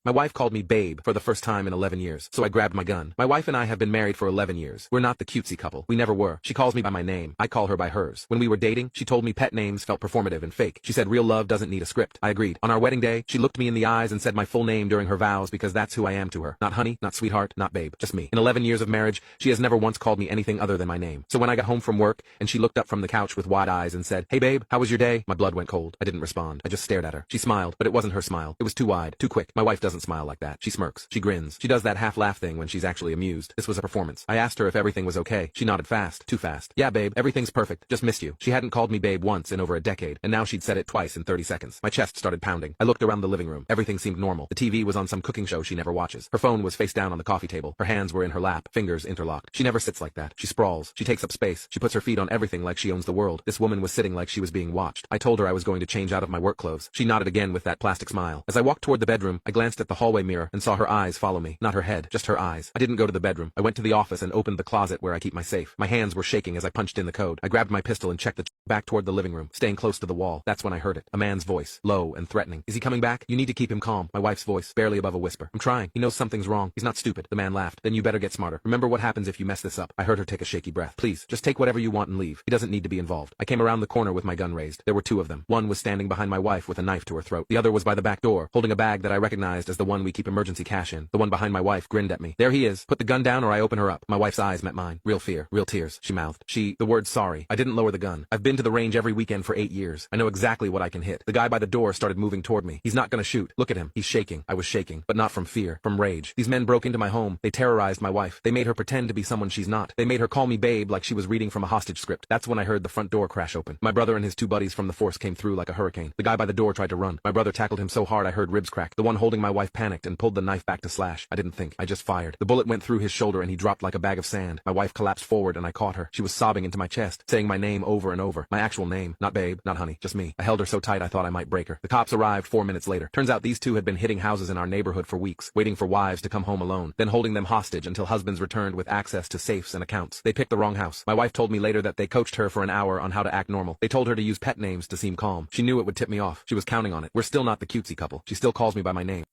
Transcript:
My wife called me babe for the first time in 11 years, so I grabbed my gun. My wife and I have been married for 11 years. We're not the cutesy couple. We never were. She calls me by my name. I call her by hers. When we were dating, she told me pet names felt performative and fake. She said real love doesn't need a script. I agreed. On our wedding day, she looked me in the eyes and said my full name during her vows because that's who I am to her. Not honey, not sweetheart, not babe, just me. In 11 years of marriage, she has never once called me anything other than my name. So when I got home from work and she looked up from the couch with wide eyes and said, "Hey babe, how was your day?" My blood went cold. I didn't respond. I just stared at her. She smiled, but it wasn't her smile. It was too wide, too quick. My wife doesn't smile like that. She smirks. She grins. She does that half-laugh thing when she's actually amused. This was a performance. I asked her if everything was okay. She nodded fast. Too fast. "Yeah, babe, everything's perfect. Just missed you." She hadn't called me babe once in over a decade, and now she'd said it twice in 30 seconds. My chest started pounding. I looked around the living room. Everything seemed normal. The TV was on some cooking show she never watches. Her phone was face down on the coffee table. Her hands were in her lap, fingers interlocked. She never sits like that. She sprawls. She takes up space. She puts her feet on everything like she owns the world. This woman was sitting like she was being watched. I told her I was going to change out of my work clothes. She nodded again with that plastic smile. As I walked toward the bedroom, I glanced at the hallway mirror and saw her eyes follow me. Not her head, just her eyes. I didn't go to the bedroom. I went to the office and opened the closet where I keep my safe. My hands were shaking as I punched in the code. I grabbed my pistol and checked the back toward the living room, staying close to the wall. That's when I heard it. A man's voice, low and threatening. "Is he coming back? You need to keep him calm." My wife's voice, barely above a whisper. "I'm trying. He knows something's wrong. He's not stupid." The man laughed. "Then you better get smarter. Remember what happens if you mess this up." I heard her take a shaky breath. "Please, just take whatever you want and leave. He doesn't need to be involved." I came around the corner with my gun raised. There were two of them. One was standing behind my wife with a knife to her throat. The other was by the back door, holding a bag that I recognized as the one we keep emergency cash in. The one behind my wife grinned at me. "There he is. Put the gun down or I open her up." My wife's eyes met mine. Real fear, real tears. She mouthed. The word sorry. I didn't lower the gun. I've been to the range every weekend for 8 years. I know exactly what I can hit. The guy by the door started moving toward me. "He's not gonna shoot. Look at him. He's shaking." I was shaking, but not from fear, from rage. These men broke into my home. They terrorized my wife. They made her pretend to be someone she's not. They made her call me babe like she was reading from a hostage script. That's when I heard the front door crash open. My brother and his two buddies from the force came through like a hurricane. The guy by the door tried to run. My brother tackled him so hard I heard ribs crack. The one holding my wife panicked and pulled the knife back to slash. I didn't think. I just fired. The bullet went through his shoulder and he dropped like a bag of sand. My wife collapsed forward and I caught her. She was sobbing into my chest, saying my name over and over. My actual name. Not babe, not honey, just me. I held her so tight I thought I might break her. The cops arrived 4 minutes later. Turns out these two had been hitting houses in our neighborhood for weeks, waiting for wives to come home alone, then holding them hostage until husbands returned with access to safes and accounts. They picked the wrong house. My wife told me later that they coached her for an hour on how to act normal. They told her to use pet names to seem calm. She knew it would tip me off. She was counting on it. We're still not the cutesy couple. She still calls me by my name.